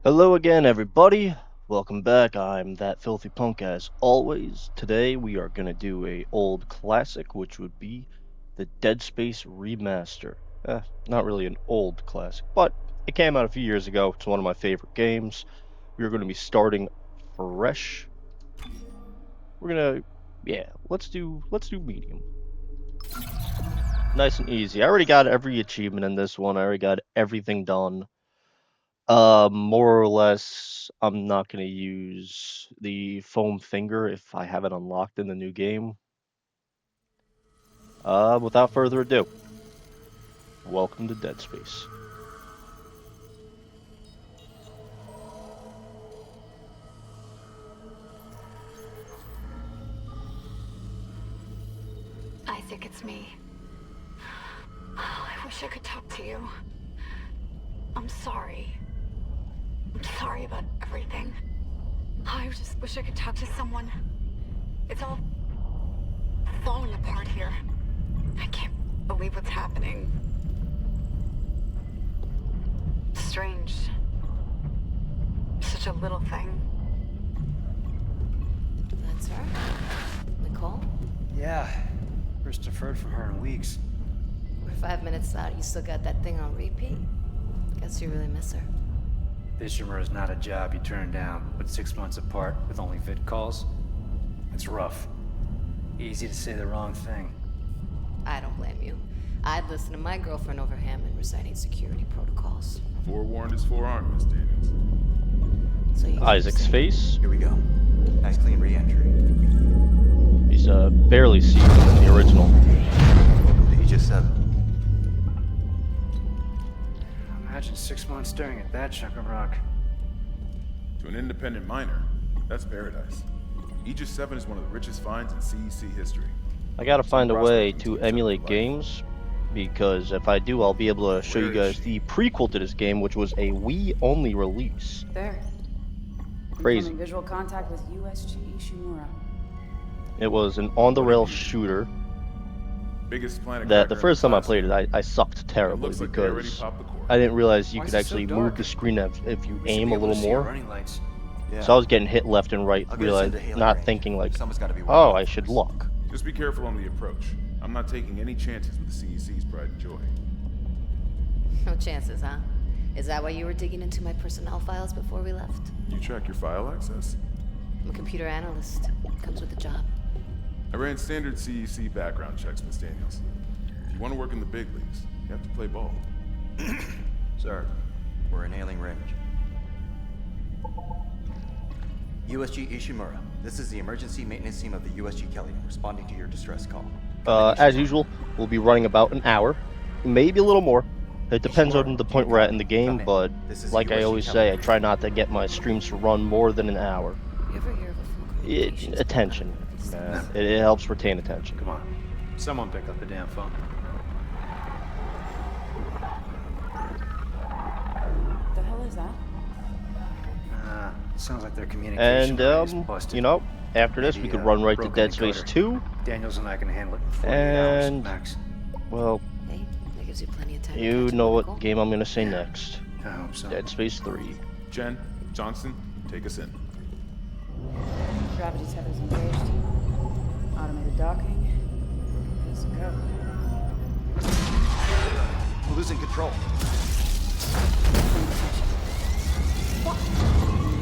Hello again, everybody. Welcome back. I'm Thatfilthypunk as always. Today we are going to do a old classic, which would be the Dead Space remaster. Not really an old classic, but it came out a few years ago. It's one of my favorite games. We are going to be starting fresh. We're gonna, yeah, let's do medium, nice and easy. I already got every achievement in this one. I already got everything done. More or less, I'm not gonna use the foam finger if I have it unlocked in the new game. Without further ado, welcome to Dead Space. Isaac, it's me. I wish I could talk to you. I'm sorry. I'm sorry about everything. I just wish I could talk to someone. It's all falling apart here. I can't believe what's happening. Strange. Such a little thing. That's her? Nicole? Yeah. First deferred from her in weeks. We're 5 minutes out. You still got that thing on repeat? Guess you really miss her. Ishimura is not a job you turn down, but 6 months apart with only vid calls. It's rough. Easy to say the wrong thing. I don't blame you. I'd listen to my girlfriend over Hammond reciting security protocols. Forewarned is forearmed, Miss Daniels. So you keep Isaac's saying- face. Here we go. Nice clean re-entry. He's barely seen in the original. Welcome to Aegis 7. Imagine 6 months staring at that chunk of rock. To an independent miner, that's paradise. Aegis 7 is one of the richest finds in CEC history. I gotta find a way to emulate games, because if I do, I'll be able to show you Where is guys she? the prequel to this game, which was a Wii-only release. There. Crazy. I'm in visual contact with U.S.G. Ishimura. It was an on-the-rails shooter Biggest planet that the cracker first in time I class. played it, I sucked It terribly looks like they already because popped the core. I didn't realize you Why could is it so actually dark? move the screen if you We should aim be a able little to see your more. running lights. Yeah. So I was getting hit left and right, I'll get us into realized, hailing not range. thinking like, Someone's gotta be oh, watching I out should for us. look. Just be careful on the approach. I'm not taking any chances with the CEC's pride and joy. No chances, huh? Is that why you were digging into my personnel files before we left? You track your file access? I'm a computer analyst. Comes with the job. I ran standard CEC background checks, Miss Daniels. If you want to work in the big leagues, you have to play ball. Sir, we're in hailing range. U.S.G. Ishimura. This is the emergency maintenance team of the U.S.G. Kelly, responding to your distress call. As usual, we'll be running about an hour, maybe a little more. It depends on the point we're at in the game, but like I always say, I try not to get my streams to run more than an hour. You ever hear of a full communications Attention. program? It helps retain attention. Come on. Someone pick up the damn phone. What the hell is that? Sounds like their communication And, line is busted. you know, after this, we Maybe, could run right to broken Dead Space encoder. 2. Daniels and I can handle it in 48 hours And, max. well, Hey, that gives you plenty of time to you catch up know with what Nicole. game I'm gonna say next. I hope so. Dead Space 3. Jen, Johnson, take us in. Gravity tethers engaged. Automated docking. Let's go. We're losing control.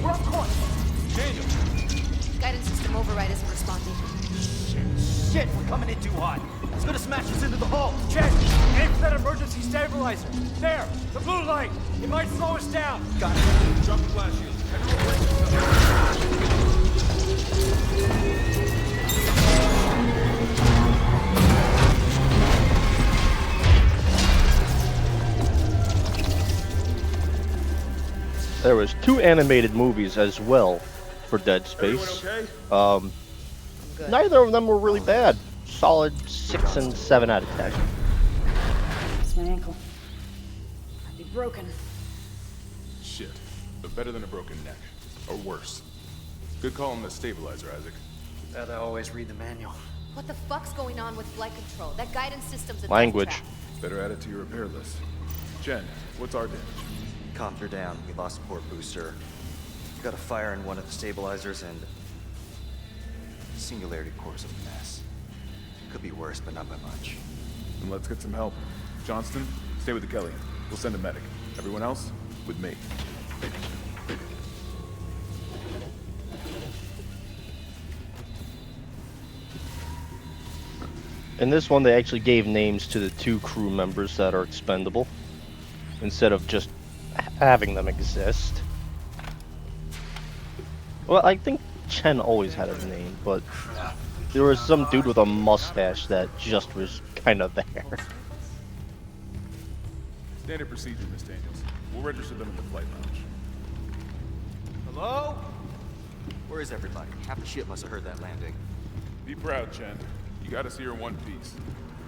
We're off course! Guidance system override isn't responding. Shit, we're coming in too hot. It's gonna smash us into the hull. Jen, aim for that emergency stabilizer. There, the blue light. It might slow us down. Got it. Drop the flash shield. There was 2 animated movies as well for Dead Everyone Space. okay? I'm good. Neither of them were really bad. Solid 6 and 7 out of 10. It's my ankle. Might be broken. Shit. But better than a broken neck. Or worse. Good call on the stabilizer, Isaac. Gotta always read the manual. What the fuck's going on with flight control? That guidance system's a death Language. trap. Better add it to your repair list. Jen, what's our damage? copter down. We lost port booster. Got a fire in one of the stabilizers and... Singularity core's a mess. Could be worse, but not by much. Then let's get some help. Johnston, stay with the Kelly. We'll send a medic. Everyone else, with me. In this one, they actually gave names to the 2 crew members that are expendable, instead of just having them exist. Well, I think Chen always had a name, but there was some dude with a mustache that just was kind of there. Standard procedure, Miss Daniels. We'll register them in the flight lounge. Hello? Where is everybody? Half the ship must have heard that landing. Be proud, Chen. You got us here in one piece.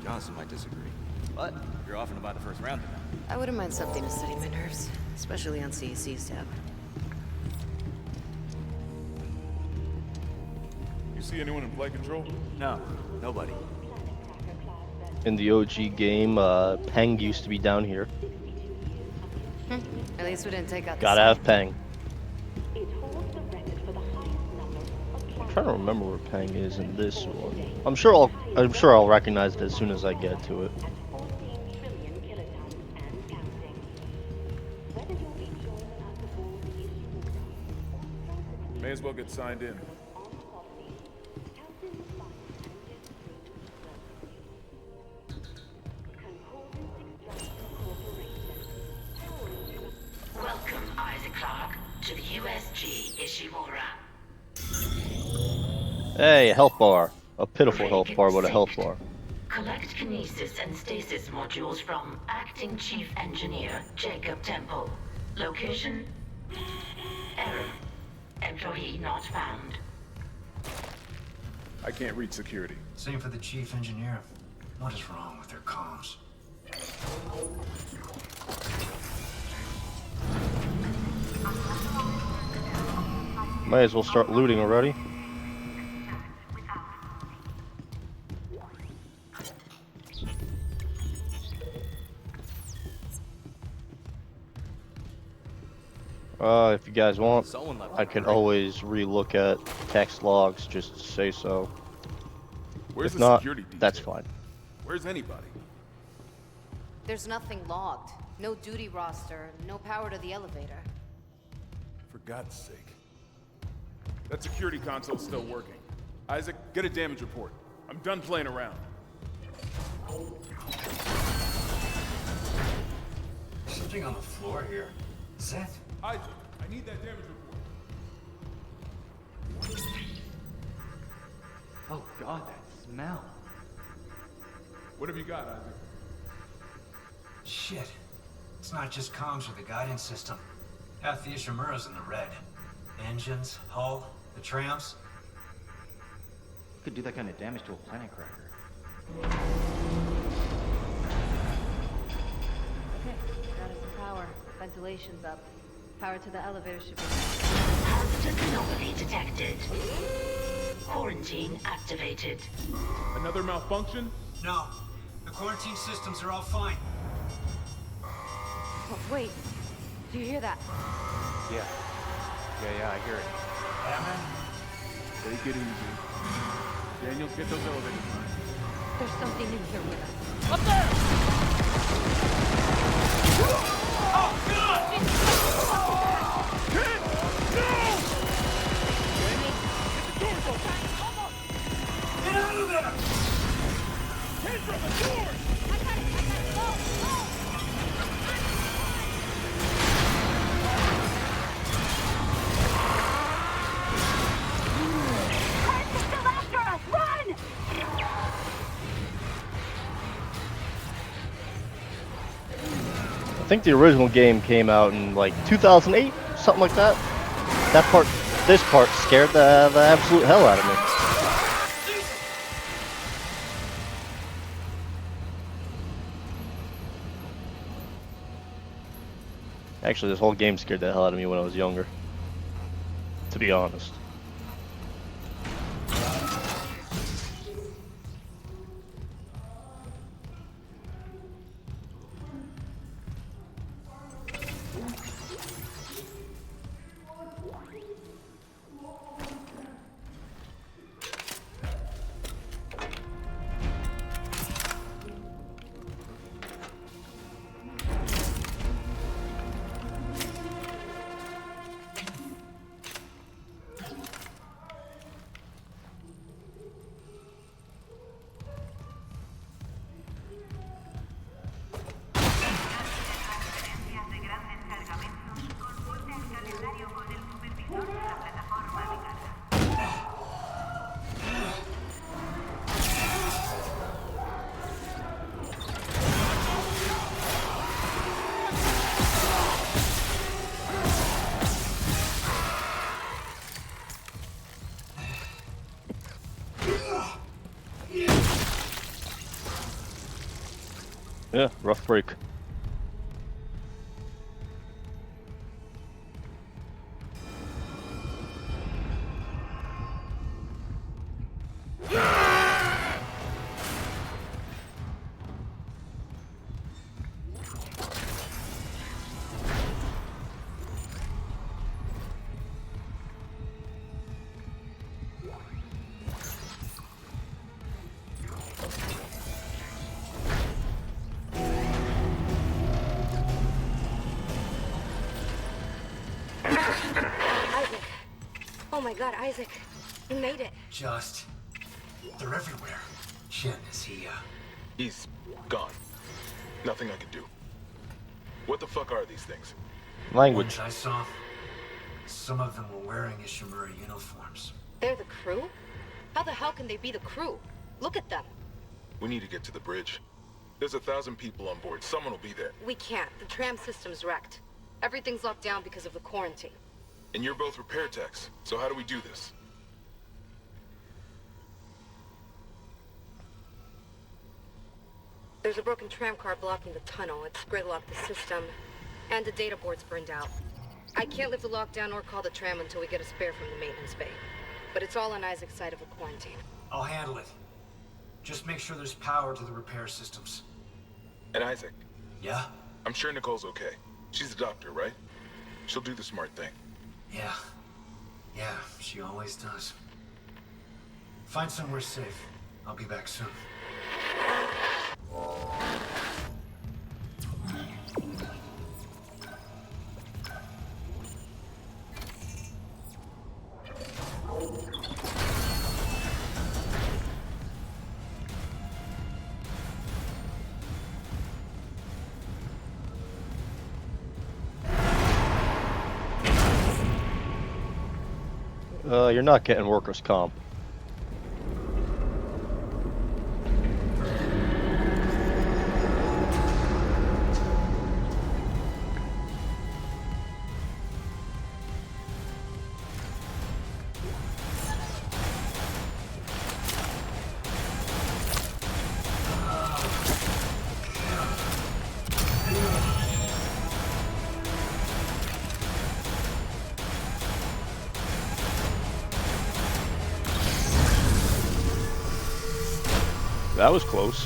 Johnson might disagree. But you're off and by the first round tonight. I wouldn't mind something to steady my nerves, especially on CEC's tab. You see anyone in flight control? No, nobody. In the OG game, Peng used to be down here. At least we didn't take out the Gotta have sun. Peng. I'm trying to remember where Peng is in this one. I'm sure I'll recognize it as soon as I get to it. May as well get signed in. Welcome, Isaac Clarke, to the U.S.G. Ishimura. Hey, a health bar. A pitiful health Break bar, but a sync. health bar. Collect kinesis and stasis modules from Acting Chief Engineer Jacob Temple. Location? Error. Employee not found. I can't reach security. Same for the chief engineer. What is wrong with their comms? Might as well start looting already. If you guys want, I could always relook at text logs just to say so. Where's If the not, security detail? that's fine. Where's anybody? There's nothing logged. No duty roster, no power to the elevator. For God's sake. That security console's still working. Isaac, get a damage report. I'm done playing around. Something on the floor here. Is that? Isaac, I need that damage report. Oh God, that smell. What have you got, Isaac? Shit. It's not just comms with the guidance system. Half the Ishimura's in the red. Engines, hull, the trams. Could do that kind of damage to a planet cracker. Okay, got us some power. Ventilation's up. Power to the elevator should be... Hazardous anomaly detected. Quarantine activated. Another malfunction? No. The quarantine systems are all fine. Oh, wait. Do you hear that? Yeah, I hear it. Hammond? Take it easy. Daniels, get those elevators running. There's something in here with us. Up there! Kid! No! Daniel, get the doors open! Get out of there! Kendra, the doors! I think the original game came out in like 2008, something like that. This part scared the absolute hell out of me. Actually, this whole game scared the hell out of me when I was younger, to be honest. Yeah, rough break. Isaac. Oh my god, Isaac. You made it. They're everywhere. Shin, is he, He's gone. Nothing I can do. What the fuck are these things? Language. Ones I saw, some of them were wearing Ishimura uniforms. They're the crew? How the hell can they be the crew? Look at them. We need to get to the bridge. There's 1,000 people on board. Someone will be there. We can't. The tram system's wrecked. Everything's locked down because of the quarantine. And you're both repair techs. So how do we do this? There's a broken tram car blocking the tunnel. It's gridlocked the system. And the data board's burned out. I can't lift the lockdown or call the tram until we get a spare from the maintenance bay. But it's all on Isaac's side of the quarantine. I'll handle it. Just make sure there's power to the repair systems. And Isaac? Yeah? I'm sure Nicole's okay. She's a doctor, right? She'll do the smart thing. Yeah. Yeah, she always does. Find somewhere safe. I'll be back soon. You're not getting workers' comp. That was close.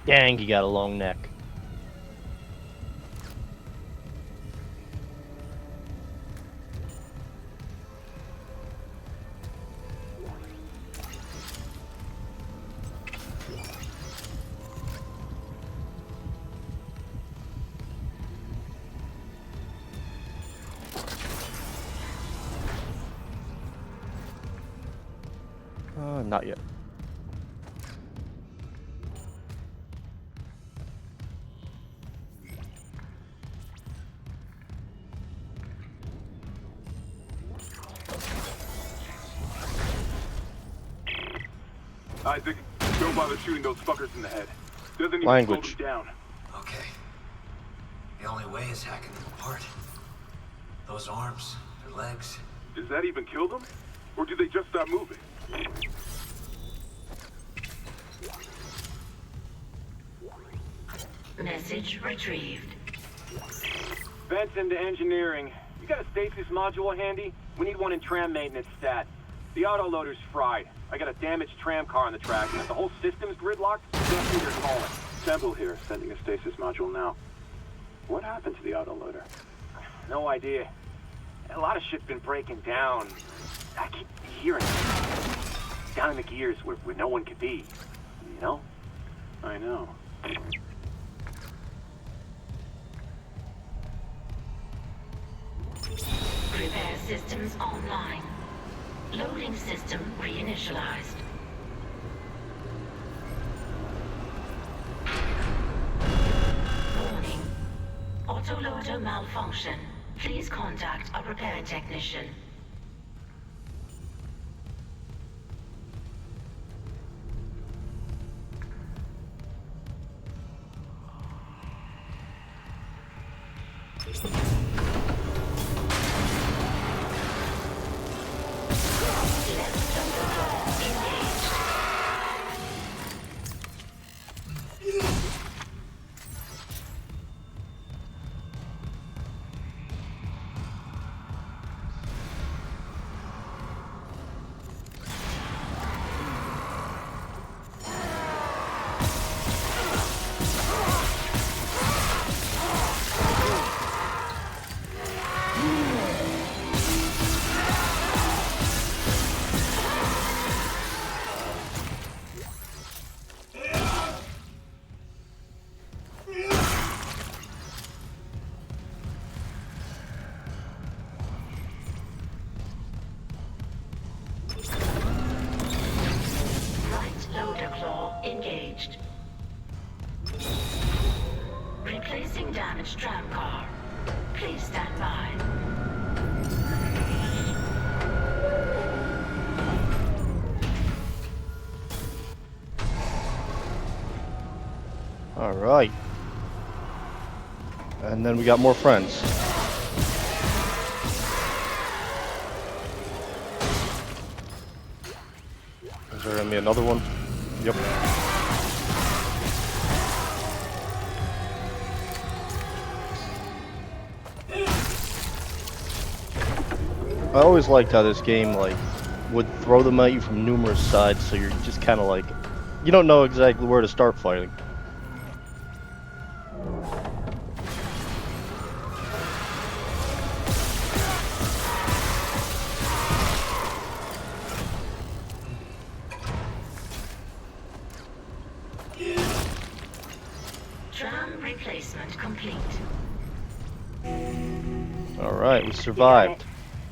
Dang, he got a long neck. Not yet. Isaac, don't bother shooting those fuckers in the head. Doesn't even Language. slow them down. Okay. The only way is hacking them apart. Those arms, their legs. Does that even kill them? Or do they just stop moving? Message retrieved. Vents into engineering. You got a stasis module handy? We need one in tram maintenance stat. The autoloader's fried. I got a damaged tram car on the track, and if the whole system's gridlocked, can't see they're calling. Temple here, sending a stasis module now. What happened to the autoloader? No idea. A lot of shit's been breaking down. I keep hearing it. down in the gears where no one could be. You know? I know. Repair systems online. Loading system reinitialized. Warning. Autoloader malfunction. Please contact a repair technician. Engaged. Replacing damaged tram car. Please stand by. All right. And then we got more friends. Is there gonna be another one? Yep. I always liked how this game would throw them at you from numerous sides, so you're just kind of you don't know exactly where to start fighting. Tram replacement complete. All right, we survived.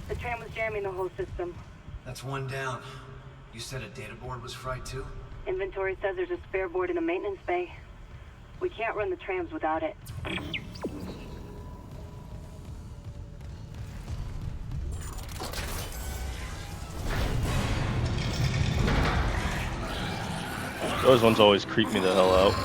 The tram was jamming the whole system. That's one down. You said a data board was fried too? Inventory says there's a spare board in a maintenance bay. We can't run the trams without it. Those ones always creep me the hell out.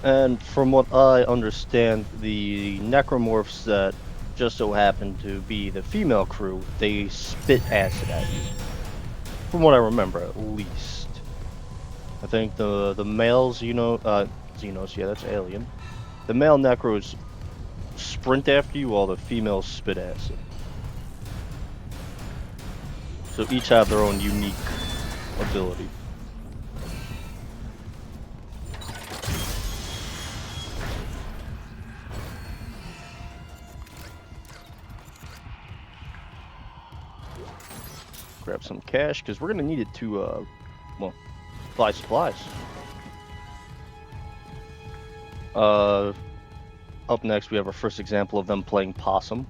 And from what I understand, the necromorphs that just so happen to be the female crew, they spit acid at you. From what I remember, at least. I think the males, Xenos, yeah, that's alien. The male necros sprint after you while the females spit acid. So each have their own unique ability. Grab some cash, because we're going to need it to, buy supplies. Up next, we have our first example of them playing possum.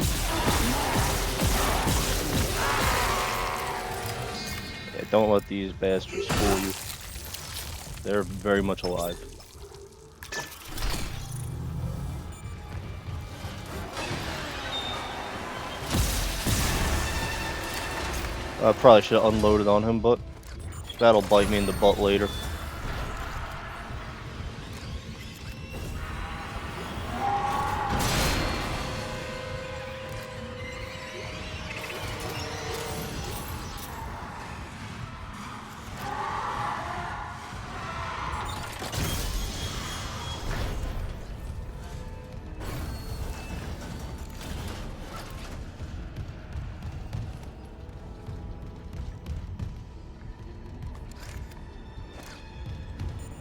Yeah, don't let these bastards fool you. They're very much alive. I probably should have unloaded on him, but that'll bite me in the butt later.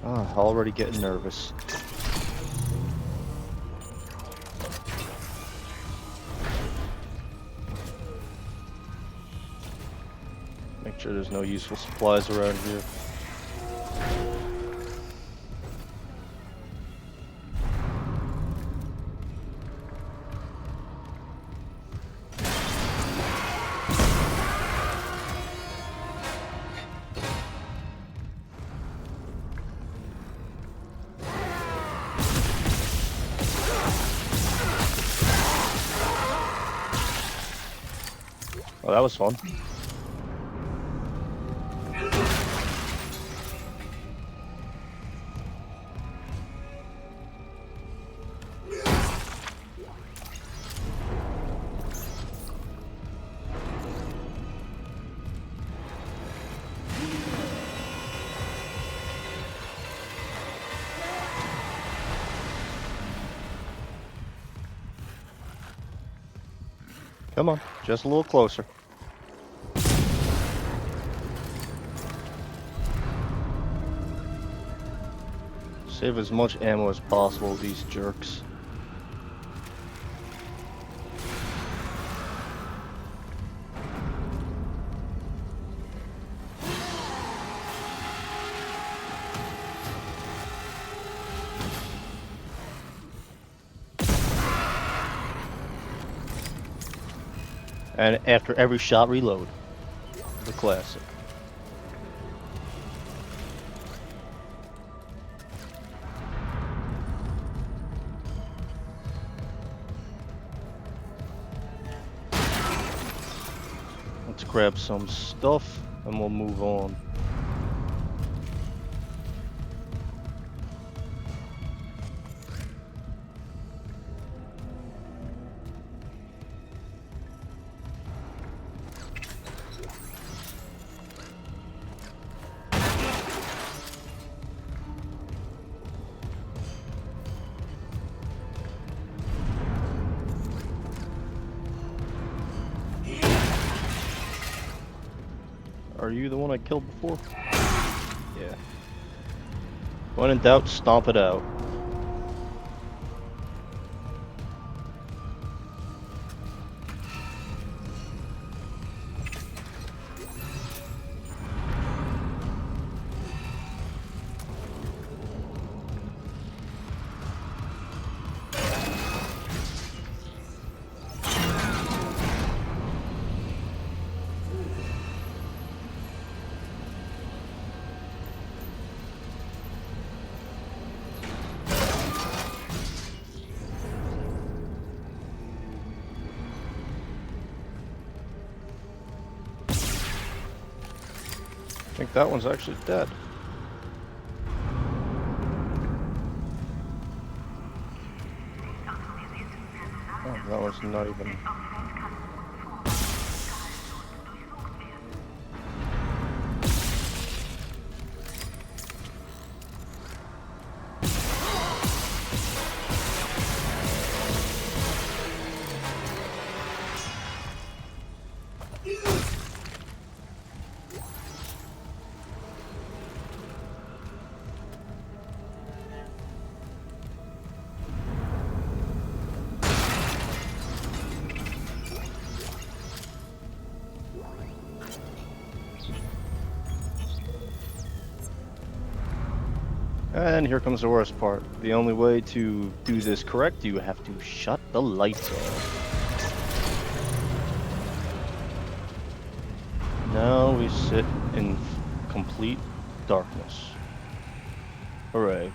Ah, already getting nervous. Make sure there's no useful supplies around here. Well, that was fun. Come on, just a little closer. Save as much ammo as possible, these jerks. And after every shot, reload. The classic. Let's grab some stuff and we'll move on. Are you the one I killed before? Yeah. When in doubt, stomp it out. I think that one's actually dead. Oh, that one's not even... And here comes the worst part. The only way to do this correct, you have to shut the lights off. Now we sit in complete darkness. Hooray.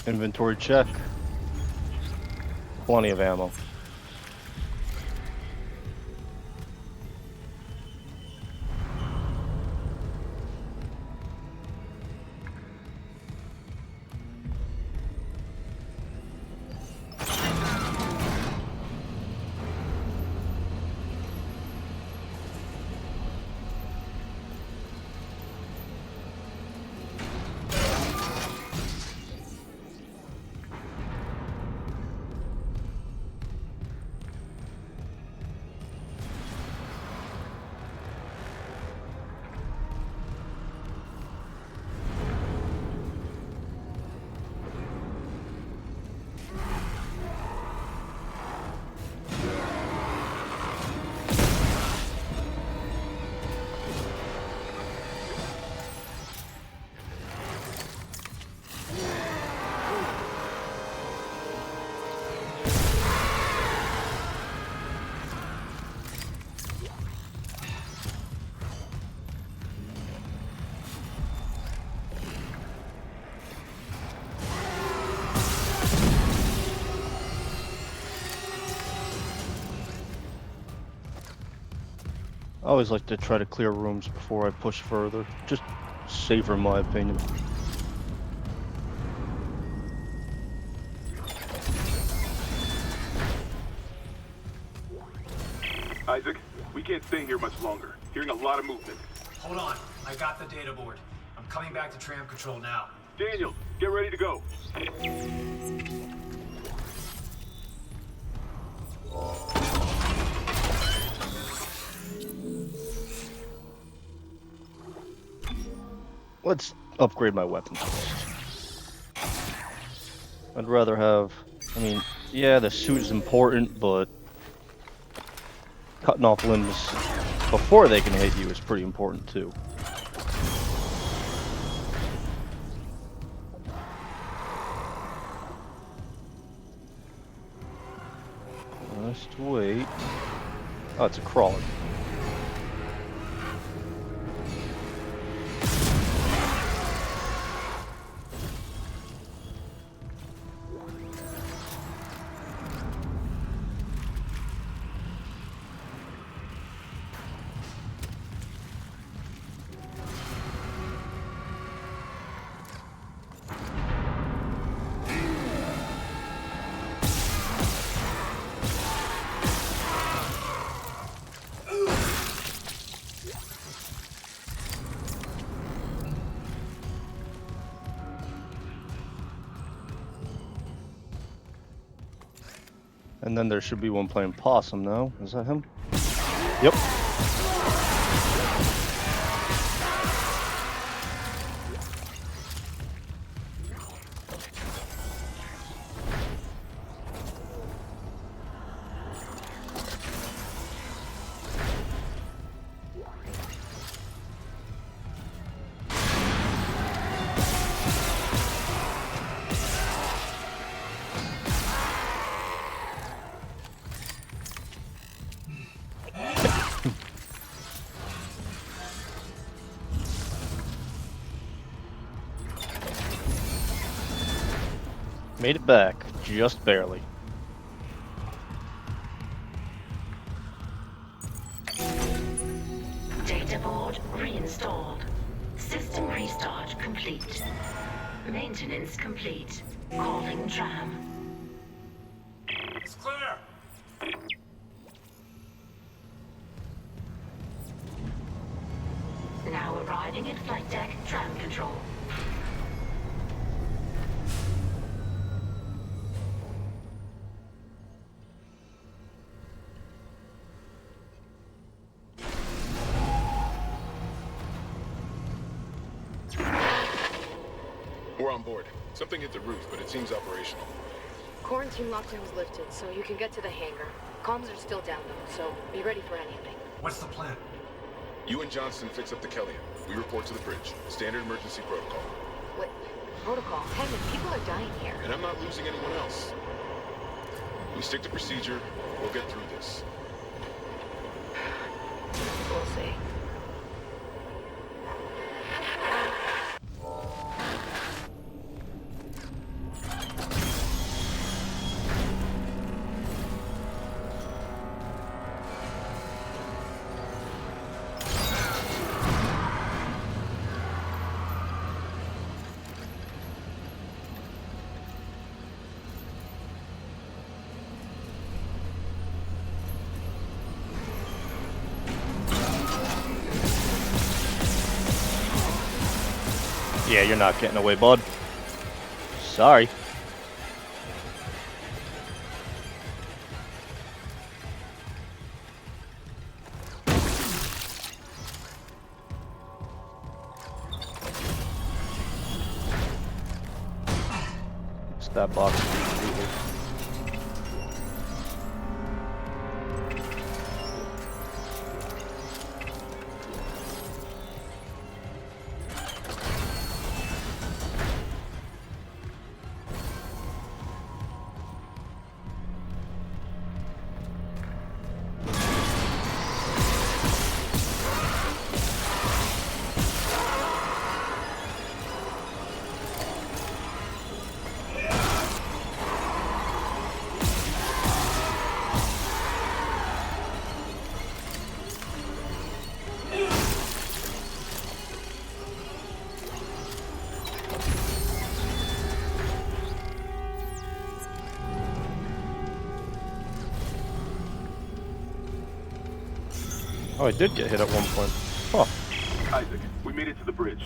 Inventory check. Plenty of ammo. I always like to try to clear rooms before I push further. Just safer in my opinion. Isaac, we can't stay here much longer. Hearing a lot of movement. Hold on. I got the data board. I'm coming back to tram control now. Daniels, get ready to go. Let's upgrade my weapons first. I'd rather have... I mean, yeah, the suit is important, but... cutting off limbs before they can hit you is pretty important, too. Just wait. Oh, it's a crawler. And then there should be one playing possum now. Is that him? Yep. Made it back, just barely. Data board reinstalled. System restart complete. Maintenance complete. Calling tram. It's clear! Now arriving at flight deck tram control. We're on board. Something hit the roof, but it seems operational. Quarantine lockdown was lifted, so you can get to the hangar. Comms are still down though, so be ready for anything. What's the plan? You and Johnston fix up the Kelly. We report to the bridge. Standard emergency protocol. What? Protocol? Hammond, people are dying here. And I'm not losing anyone else. We stick to procedure. We'll get through this. We'll see. Yeah, you're not getting away, bud. Sorry. It's that box completely. Oh, I did get hit at one point. Huh. Isaac, we made it to the bridge.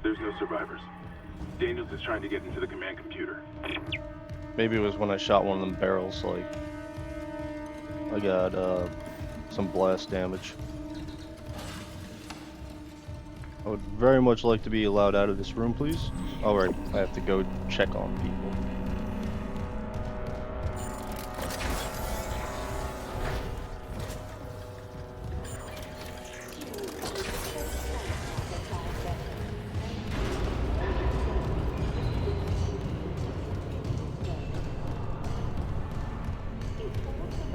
There's no survivors. Daniels is trying to get into the command computer. Maybe it was when I shot one of them barrels, like... I got, some blast damage. I would very much like to be allowed out of this room, please. Alright, I have to go check on people.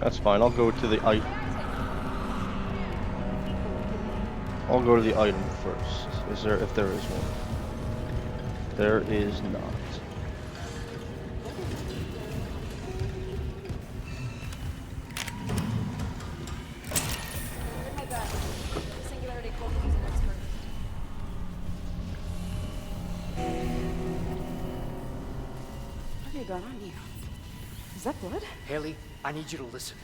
That's fine, I'll go to the item first. Is there, if there is one? There is not. What have you got on you? Is that blood? Haley, I need you to listen.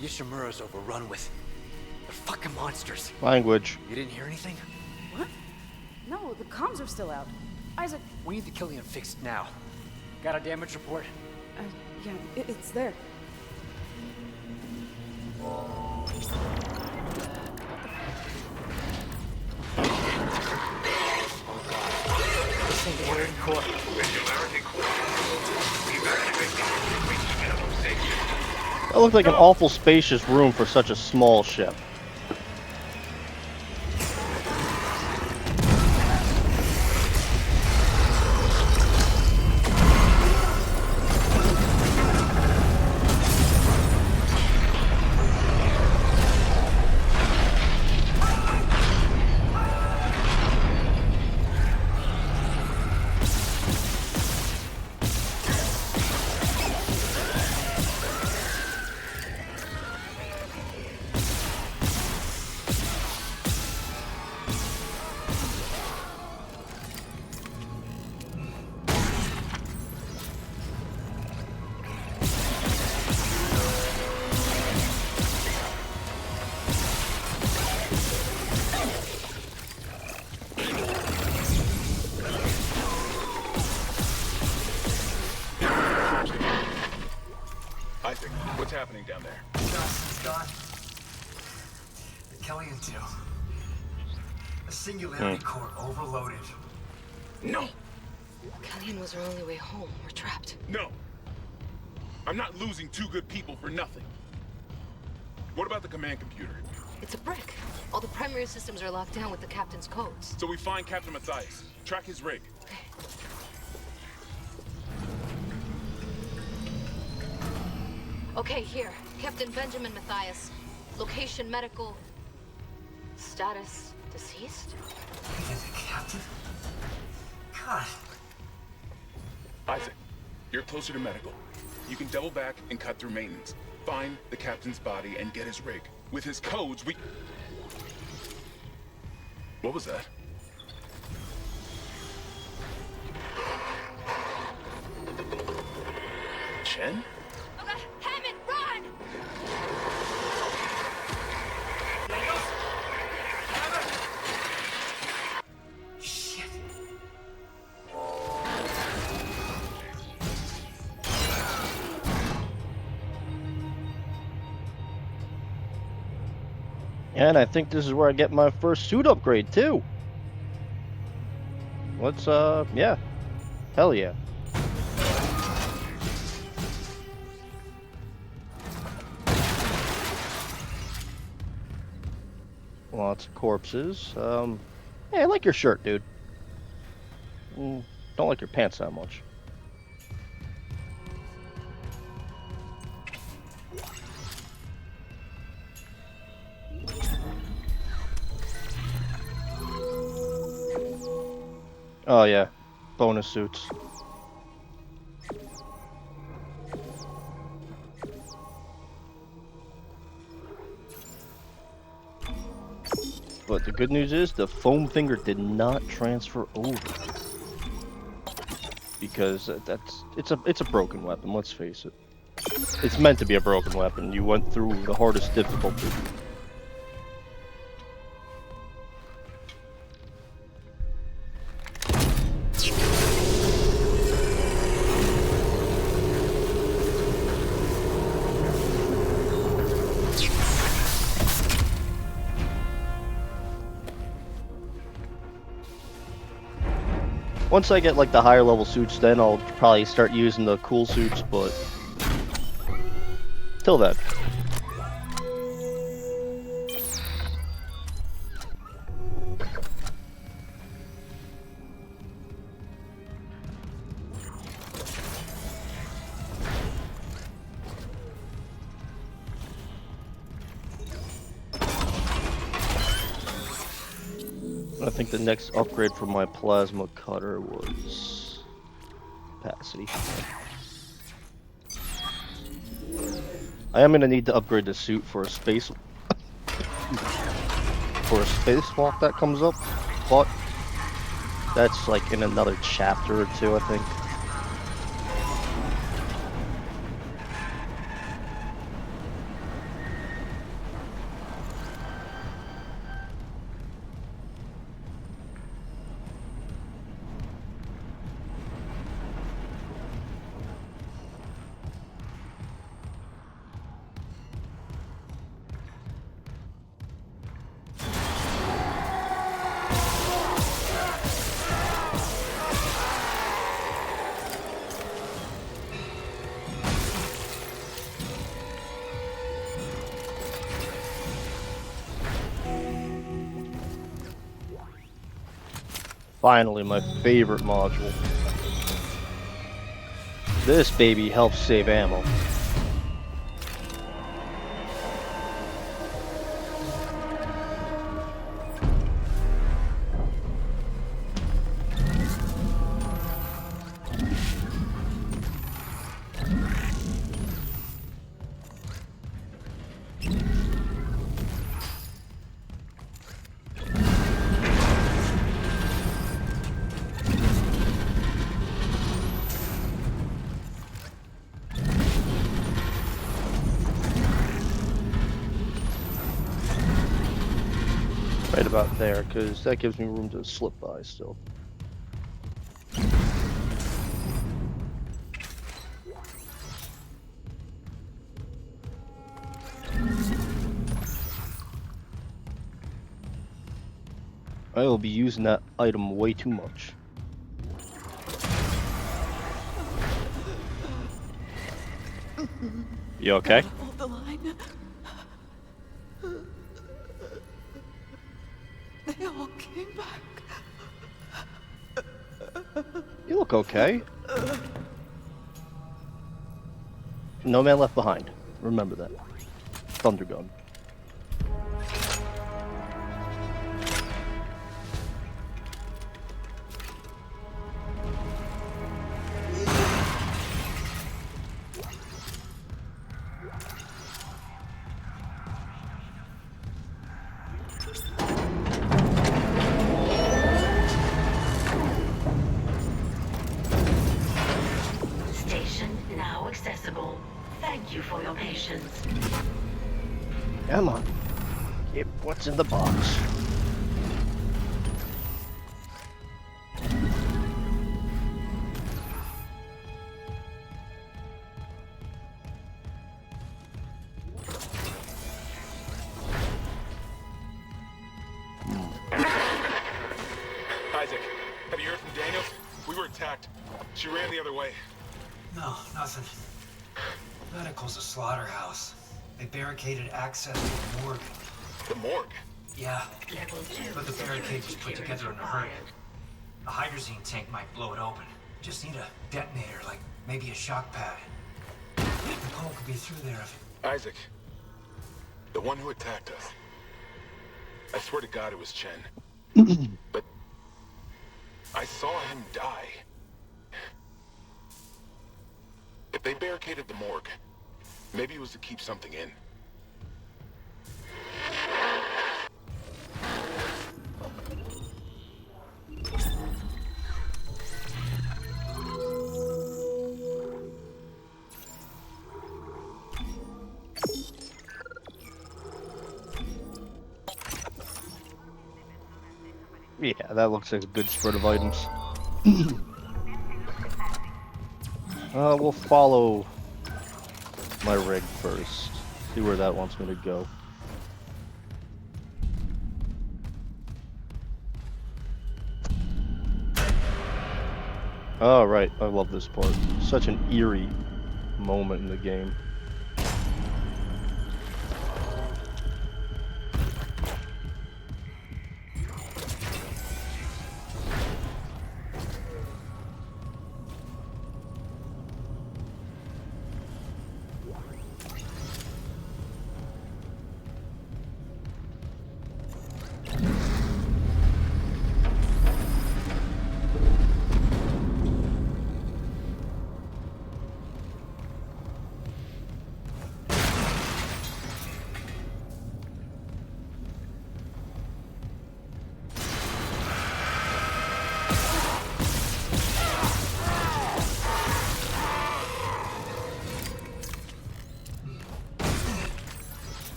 The Ishimura's overrun with... They're fucking monsters. Language. You didn't hear anything? What? No, the comms are still out. Isaac... We need the Killian fixed now. Got a damage report? Yeah, it's there. Singularity core. That looked like an awful spacious room for such a small ship. Isaac, what's happening down there? Johnson's gone. The Killian too. The singularity core overloaded. No! Killian was our only way home. We're trapped. No! I'm not losing two good people for nothing. What about the command computer? It's a brick. All the primary systems are locked down with the captain's codes. So we find Captain Matthias, track his rig. Okay, here. Captain Benjamin Matthias. Location medical. Status deceased? You're the captain? God. Isaac, you're closer to medical. You can double back and cut through maintenance. Find the captain's body and get his rig. With his codes, we... What was that? Chen? Okay, Hammond, run! Shit. And I think this is where I get my first suit upgrade, too. Let's, yeah. Hell yeah. Lots of corpses. Hey, I like your shirt, dude. Don't like your pants that much. Oh yeah, bonus suits. But the good news is the foam finger did not transfer over. Because it's a broken weapon, let's face it. It's meant to be a broken weapon. You went through the hardest difficulty. Once I get like the higher level suits, then I'll probably start using the cool suits, but till then. I think the next upgrade for my plasma cutter was capacity. I am gonna need to upgrade the suit for a spacewalk that comes up, but that's like in another chapter or two, I think. Finally, my favorite module. This baby helps save ammo. Right about there, because that gives me room to slip by still. I will be using that item way too much. You okay? Hold the line. They all came back. You look okay. No man left behind. Remember that. Thundergun. accessible. Thank you for your patience. Come on. Get what's in the box. Isaac, have you heard from Daniels? We were attacked. She ran the other way. No, nothing. Medical's a slaughterhouse. They barricaded access to the morgue. The morgue? Yeah, but the barricade was put together in a hurry. A hydrazine tank might blow it open. Just need a detonator, like maybe a shock pad. Nicole could be through there if... Isaac, the one who attacked us. I swear to God it was Chen. But I saw him die. If they barricaded the morgue, maybe it was to keep something in. Yeah, that looks like a good spread of items. We'll follow my rig first. See where that wants me to go. Oh, right. I love this part. Such an eerie moment in the game.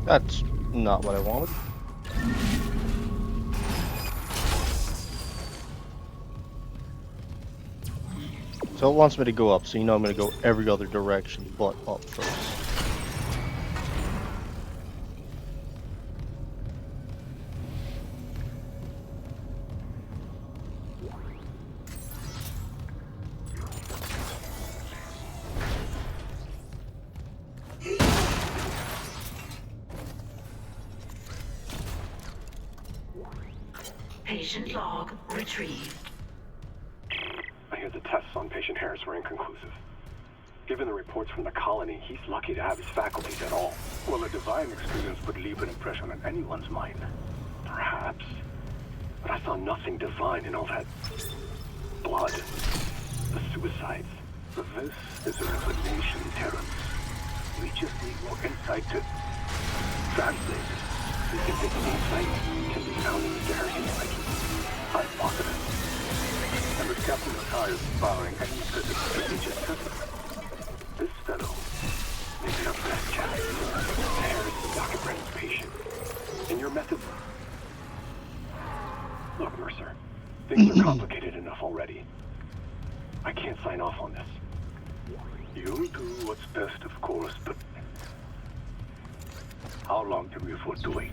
That's not what I wanted. So it wants me to go up, so you know I'm going to go every other direction but up first. Patient log retrieved. I hear the tests on patient Harris were inconclusive. Given the reports from the colony, he's lucky to have his faculties at all. Well, a divine experience would leave an impression on anyone's mind. Perhaps. But I saw nothing divine in all that blood. The suicides. This is a revelation, Terrence. We just need more insight to translate it. You think this insight can be found in Mr. Harrison's psyche? I'm positive. And with Captain Matthias barring any physics procedures present, this fellow may be our best chance. Harris is Dr. Brennan's patient. And your methods... Look, Mercer, things are complicated enough already. I can't sign off on this. You'll do what's best, of course, but how long can we afford to wait?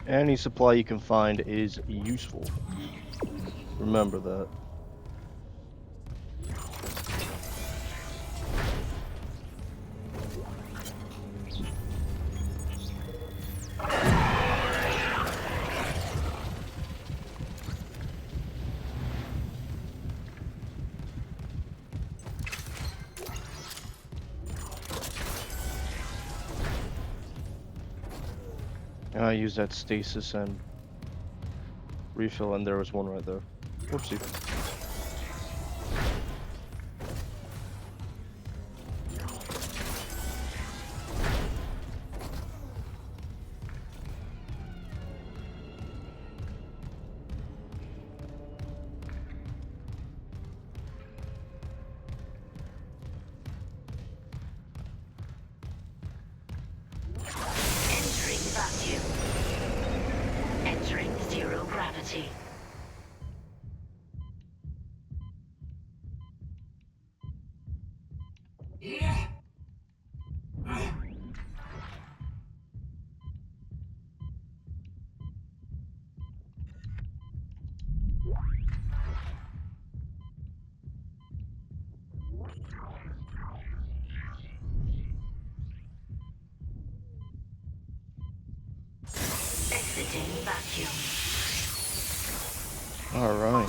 Any supply you can find is useful. Remember that. And I use that stasis and refill, and there was one right there. Whoopsie. Entering vacuum. Entering zero gravity. Exiting vacuum. All right.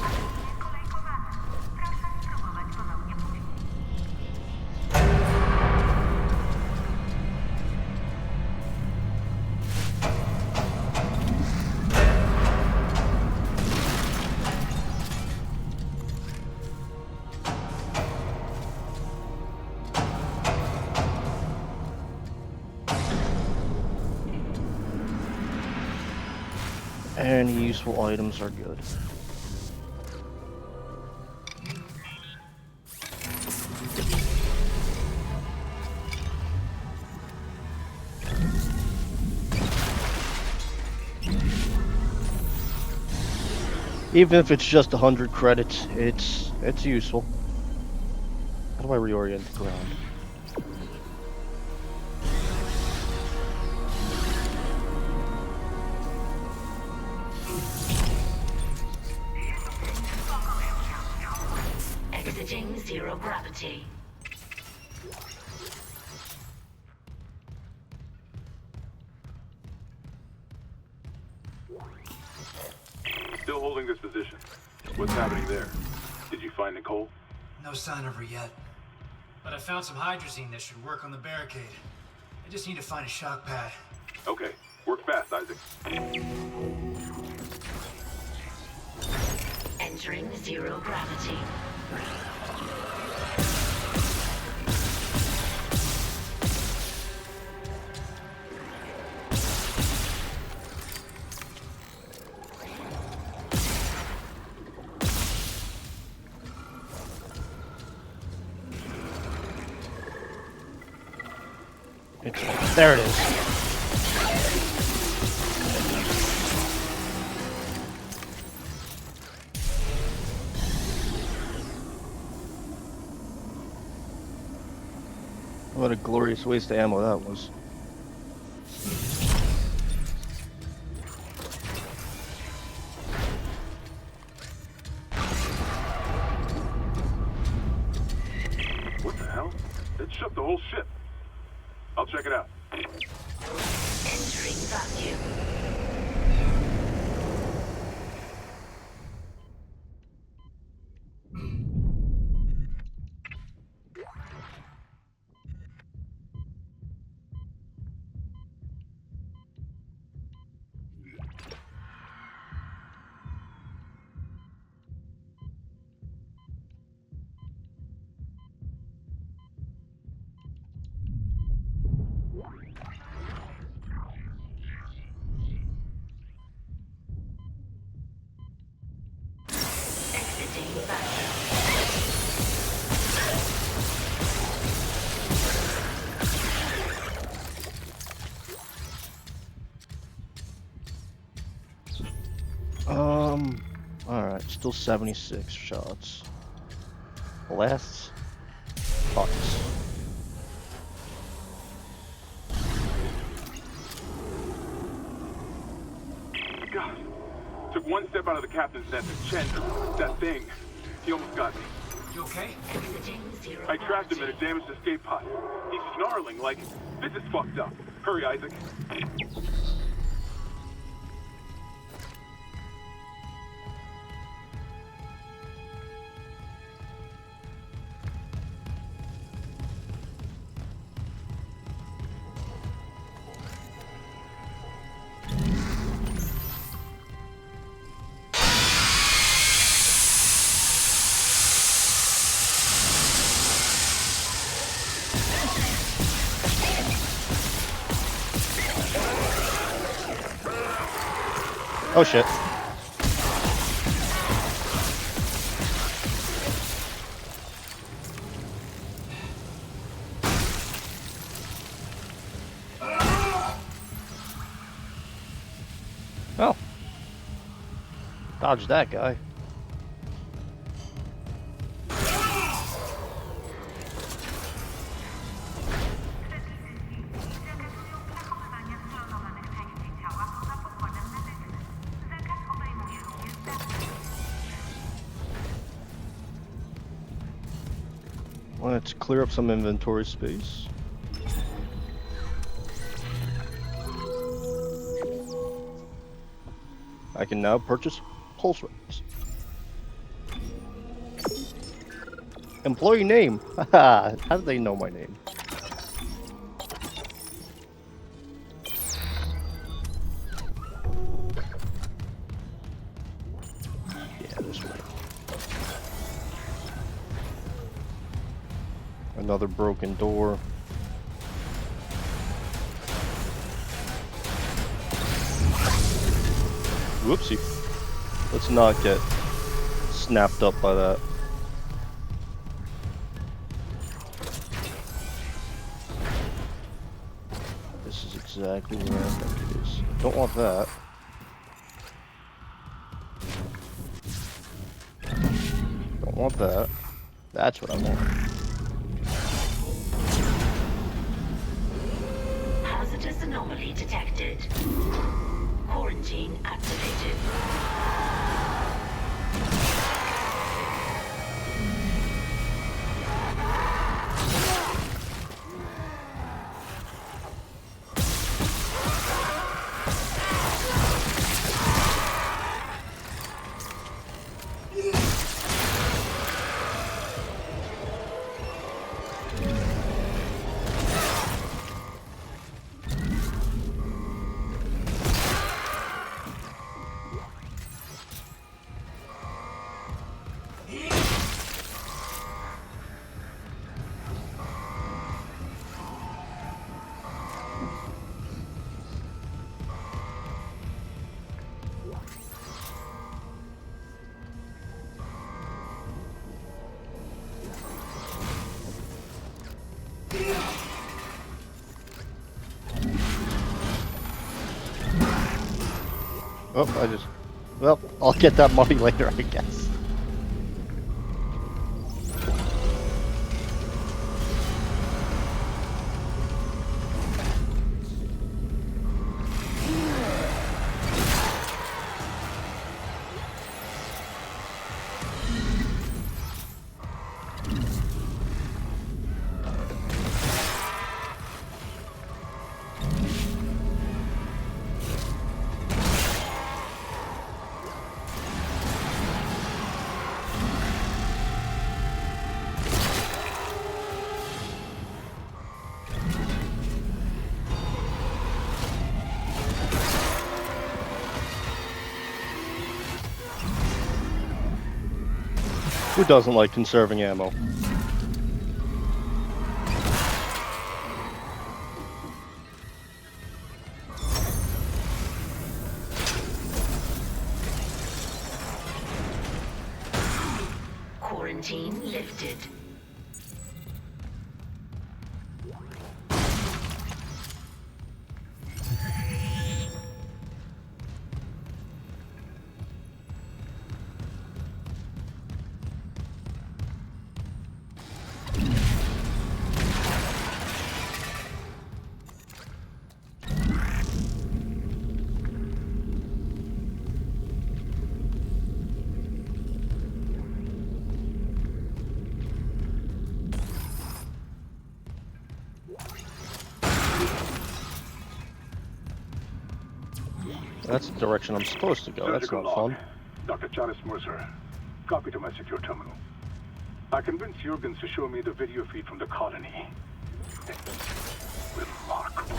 Any useful items are good. Even if it's just 100 credits, it's useful. How do I reorient the ground? Exiting zero gravity. Still holding this position. What's happening there? Did you find Nicole? No sign of her yet. But I found some hydrazine that should work on the barricade. I just need to find a shock pad. Okay. Work fast, Isaac. Entering zero gravity. There it is. What a glorious waste of ammo that was. What the hell? It shook the whole ship. I'll check it out. Entering vacuum. Alright, still 76 shots. Last thoughts. God. Took one step out of the captain's net to Chen. That thing. He almost got me. You okay? I trapped him in a damaged escape pod. He's snarling like, this is fucked up. Hurry, Isaac. Oh shit. Oh. Dodge that guy. Let's clear up some inventory space. I can now purchase pulse rates. Employee name. Haha, how do they know my name? Yeah, this way. Another broken door. Whoopsie. Let's not get snapped up by that. This is exactly where I think it is. Don't want that. Don't want that. That's what I want. Hazardous anomaly detected. Quarantine activated. Oh, well, I'll get that money later, I guess. Who doesn't like conserving ammo? Quarantine lifted. That's the direction I'm supposed to go. That's not fun. Dr. Charles Mercer. Copy to my secure terminal. I convinced Jurgens to show me the video feed from the colony. Remarkable.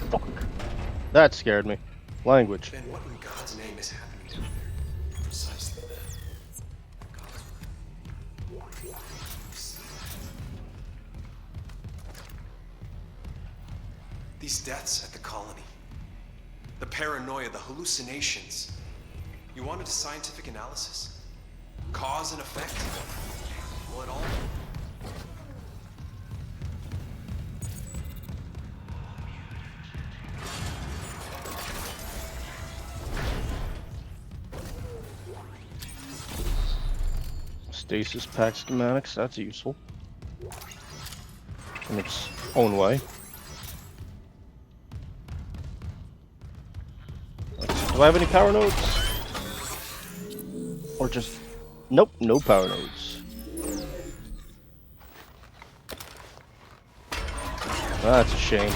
Fuck. That scared me. Language. Then what in God's name is happening to her? Precisely that. These deaths at the colony. The paranoia, the hallucinations. You wanted a scientific analysis? Cause and effect? Will it all? Stasis pack schematics, that's useful. In its own way. Do I have any power nodes? Or just... Nope, no power nodes. That's a shame.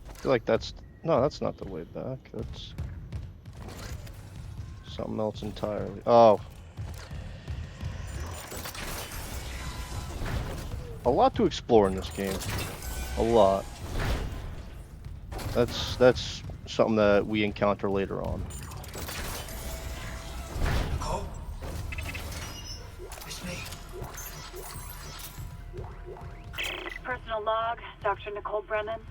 I feel like that's... No, that's not the way back. That's... something else entirely. Oh. A lot to explore in this game. A lot. That's something that we encounter later on. Nicole? Final log, Dr. Nicole Brennan.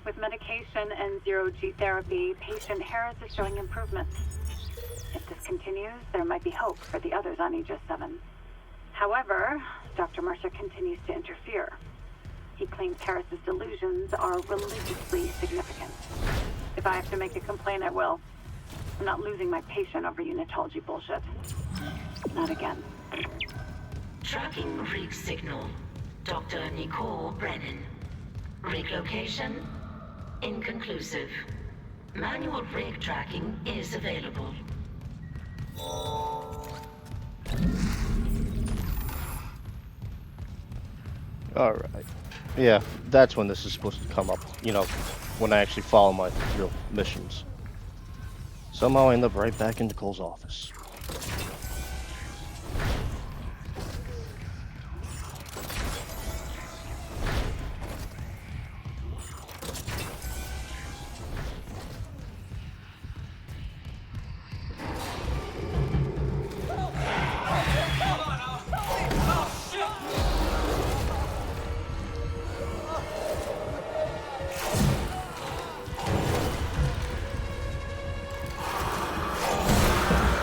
With medication and zero-G therapy, patient Harris is showing improvement. If this continues, there might be hope for the others on Aegis 7. However, Dr. Mercer continues to interfere. He claims Harris's delusions are religiously significant. If I have to make a complaint, I will. I'm not losing my patient over unitology bullshit. Not again. Tracking rig signal. Dr. Nicole Brennan. Rig location? Inconclusive. Manual rig tracking is available. Alright. Yeah, that's when this is supposed to come up. You know, when I actually follow my real missions. Somehow I end up right back in Nicole's office.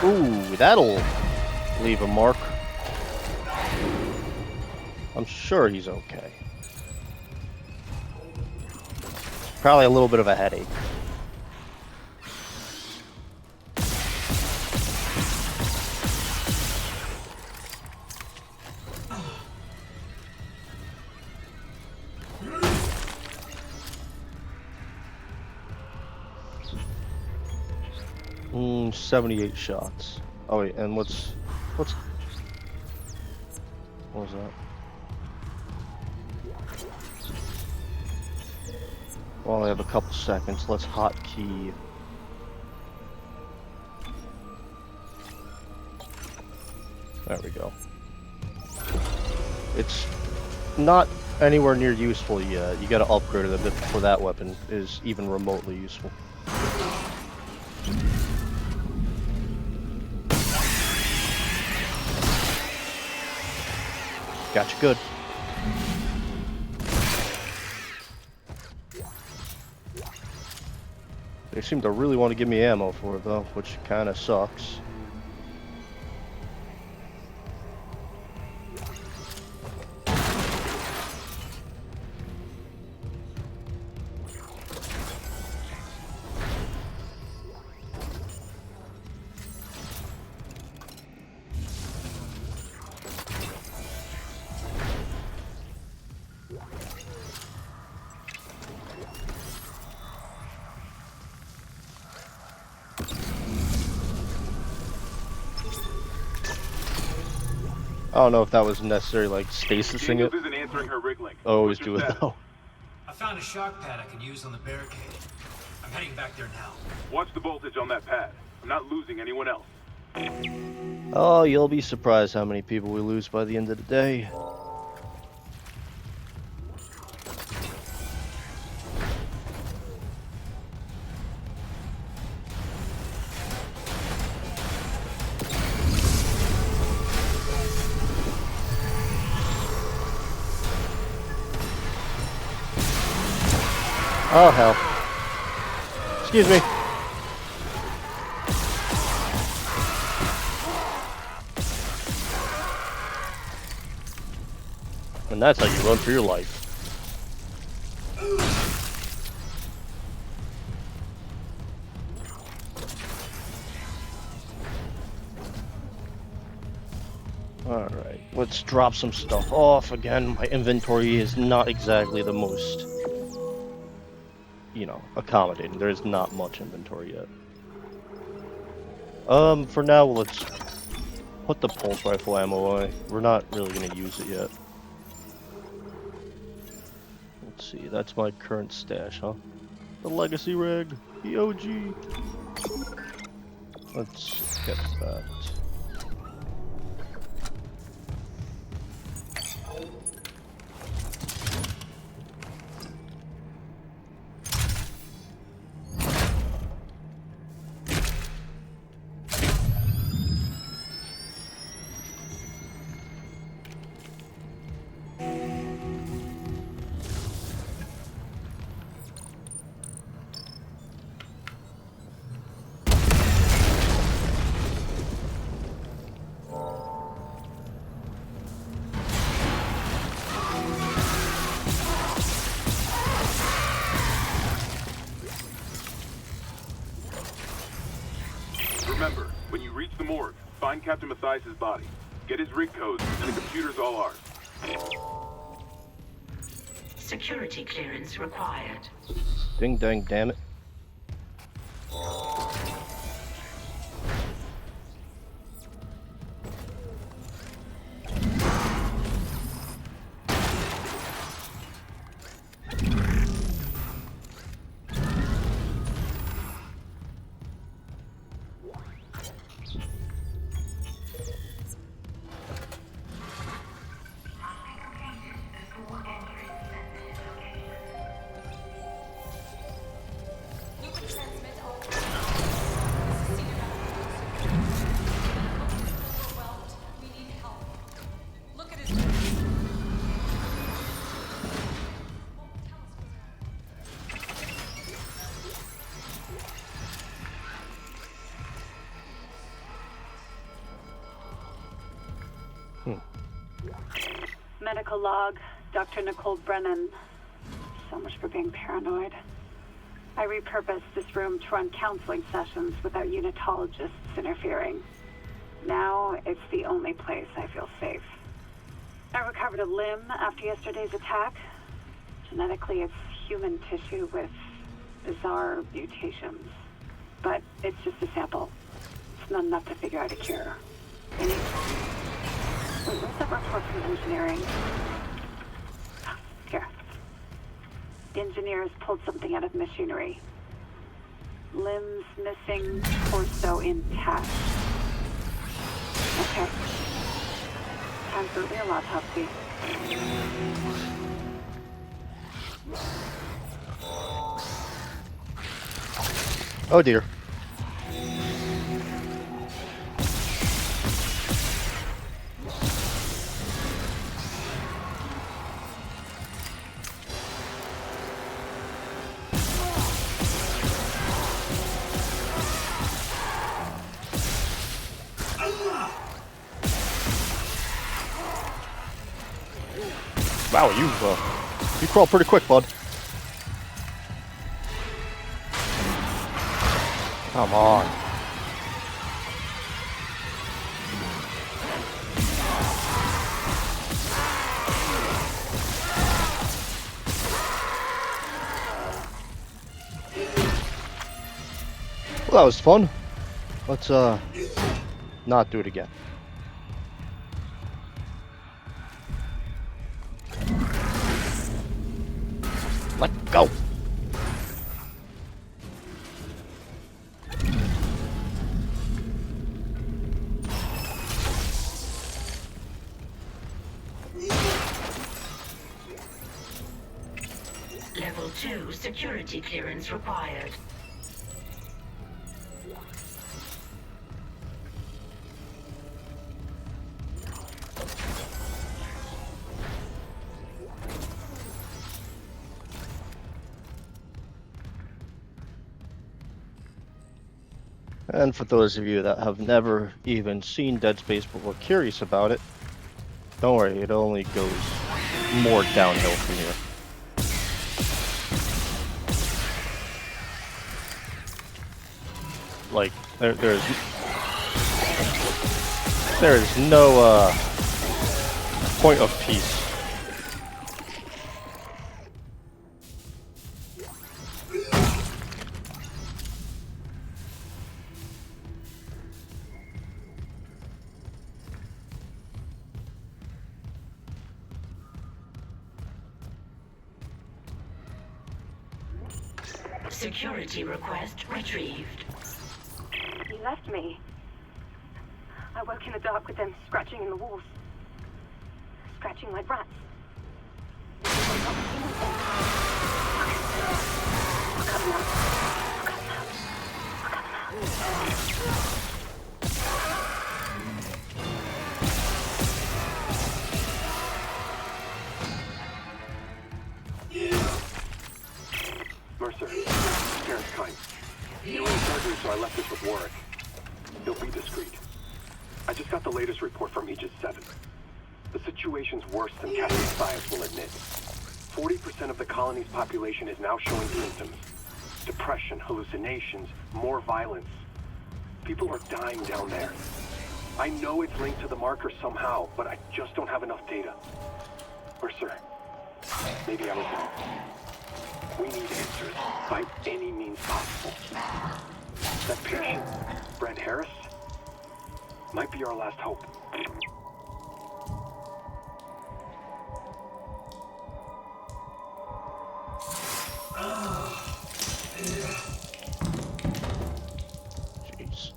Ooh, that'll leave a mark. I'm sure he's okay. Probably a little bit of a headache. Mm, 78 shots. Oh wait, and what was that? Well, I have a couple seconds. Let's hotkey. There we go. It's not anywhere near useful yet. You gotta upgrade it a bit before that weapon is even remotely useful. Gotcha good. They seem to really want to give me ammo for it though, which kinda sucks. I don't know if that was necessary, like stasising it. Isn't answering her rig link. Always do it though. I found a shock pad I can use on the barricade. I'm heading back there now. Watch the voltage on that pad. I'm not losing anyone else. Oh, you'll be surprised how many people we lose by the end of the day. Oh hell. Excuse me. And that's how you run for your life. Alright, let's drop some stuff off again. My inventory is not exactly the most, you know, accommodating. There is not much inventory yet. For now, let's put the pulse rifle ammo away. We're not really going to use it yet. Let's see, that's my current stash, huh? The legacy rig, the OG. Let's get that. Captain Mathias' body. Get his rig codes, and the computer's all ours. Security clearance required. Ding dang, damn it. Medical log, Dr. Nicole Brennan. So much for being paranoid. I repurposed this room to run counseling sessions without unitologists interfering. Now, it's the only place I feel safe. I recovered a limb after yesterday's attack. Genetically, it's human tissue with bizarre mutations. But it's just a sample. It's not enough to figure out a cure. Wait, where's that report from engineering? Here. The engineers pulled something out of machinery. Limbs missing, torso intact. Okay. Time for a real autopsy. Oh dear. Wow, you crawl pretty quick, bud. Come on. Well, that was fun. Let's not do it again. Let go. Level 2 security clearance required. And for those of you that have never even seen Dead Space but were curious about it, don't worry, it only goes more downhill from here. Like, there's no point of peace. Security request retrieved. He left me. I woke in the dark with them scratching in the walls. Scratching like rats. Look up now. Look up now. Look up now. Mercer, Karen's kind. You were in surgery, so I left this with Warwick. He'll be discreet. I just got the latest report from Aegis 7. The situation's worse than Captain Mathias will admit. 40% of the colony's population is now showing symptoms. Depression, hallucinations, more violence. People are dying down there. I know it's linked to the marker somehow, but I just don't have enough data. Or, sir, maybe I was wrong. We need answers by any means possible. That patient, Brent Harris, might be our last hope. Jeez.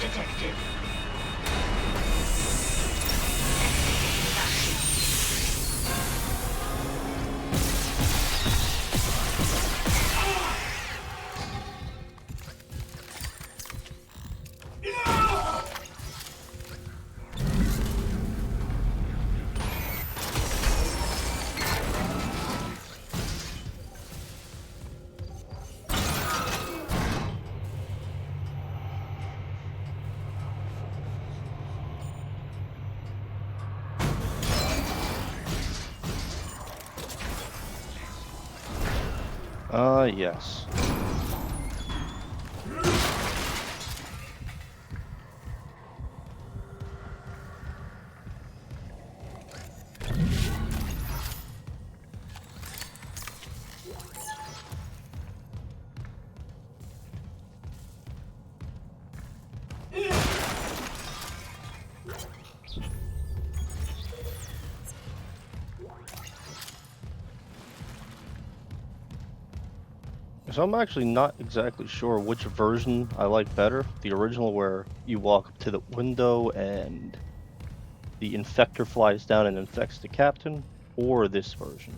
Detected. Yes. So I'm actually not exactly sure which version I like better. The original where you walk up to the window and the infector flies down and infects the captain, or this version.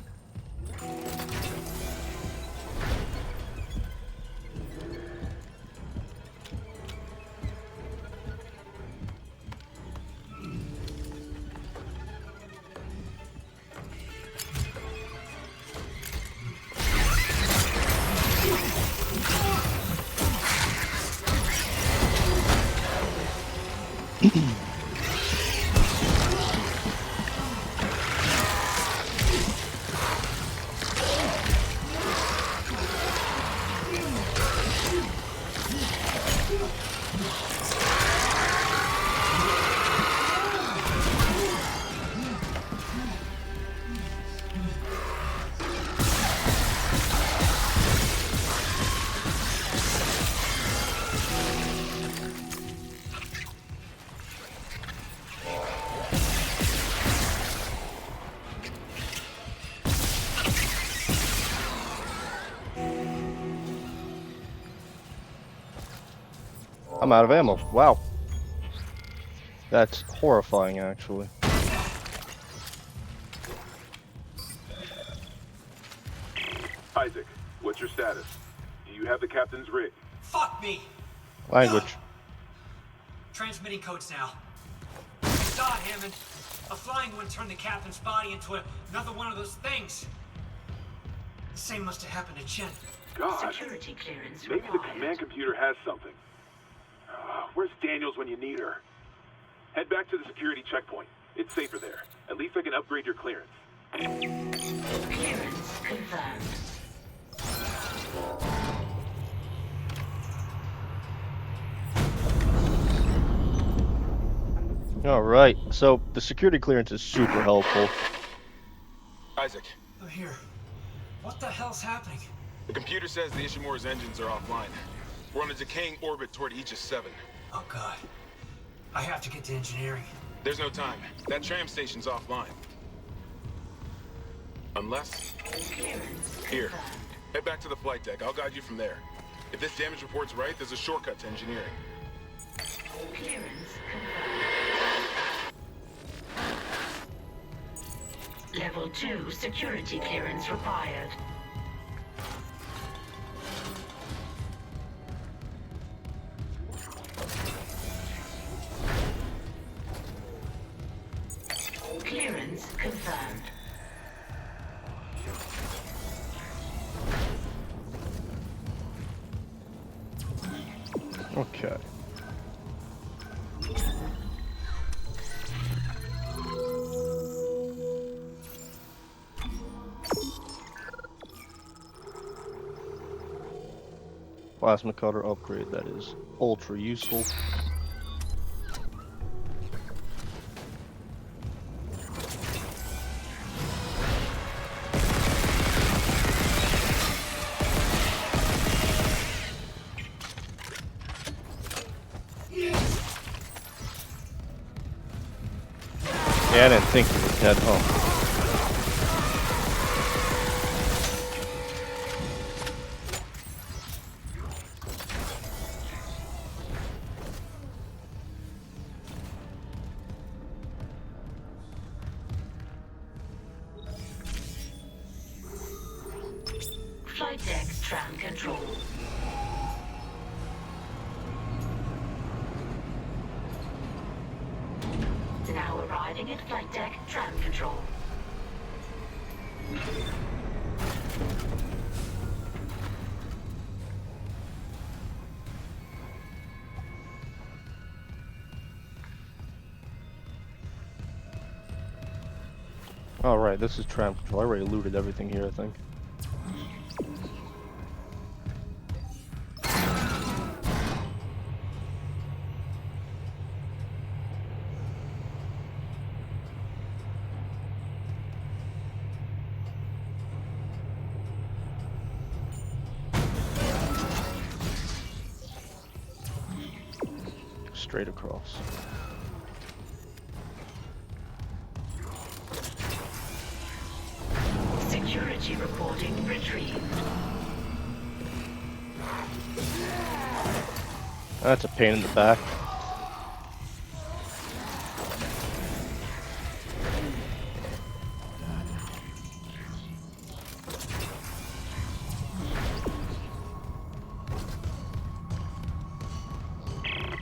I'm out of ammo. Wow. That's horrifying, actually. Isaac, what's your status? Do you have the captain's rig? Fuck me! Language. Transmitting codes now. Saw it, Hammond. A flying one turned the captain's body into another one of those things. The same must have happened to Chen. God. Security clearance Maybe the required. command computer has something. Where's Daniels when you need her? Head back to the security checkpoint. It's safer there. At least I can upgrade your clearance. Clearance confirmed. Alright, so the security clearance is super helpful. Isaac. I'm here. What the hell's happening? The computer says the Ishimura's engines are offline. We're on a decaying orbit toward Aegis 7. Oh god. I have to get to engineering. There's no time. That tram station's offline. Unless... Here. Head back to the flight deck. I'll guide you from there. If this damage report's right, there's a shortcut to engineering. Clearance confirmed. Level 2 security clearance required. Clearance confirmed. Okay. Plasma cutter upgrade, that is ultra useful. Yeah, I didn't think you were dead, huh? Flight deck tram control. Now arriving at flight deck tram control. Alright, this is tram control. I already looted everything here, I think. Straight across. Security reporting retrieved. That's a pain in the back.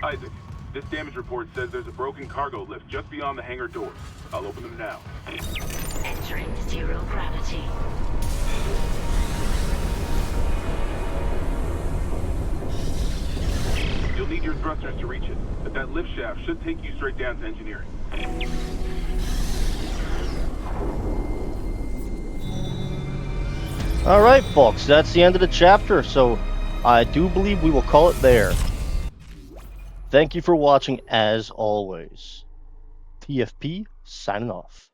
Isaac, this damage report says there's a broken cargo lift just beyond the hangar doors. I'll open them now. Entering zero gravity. You'll need your thrusters to reach it, but that lift shaft should take you straight down to engineering. Alright, folks, that's the end of the chapter, so I do believe we will call it there. Thank you for watching as always. TFP signing off.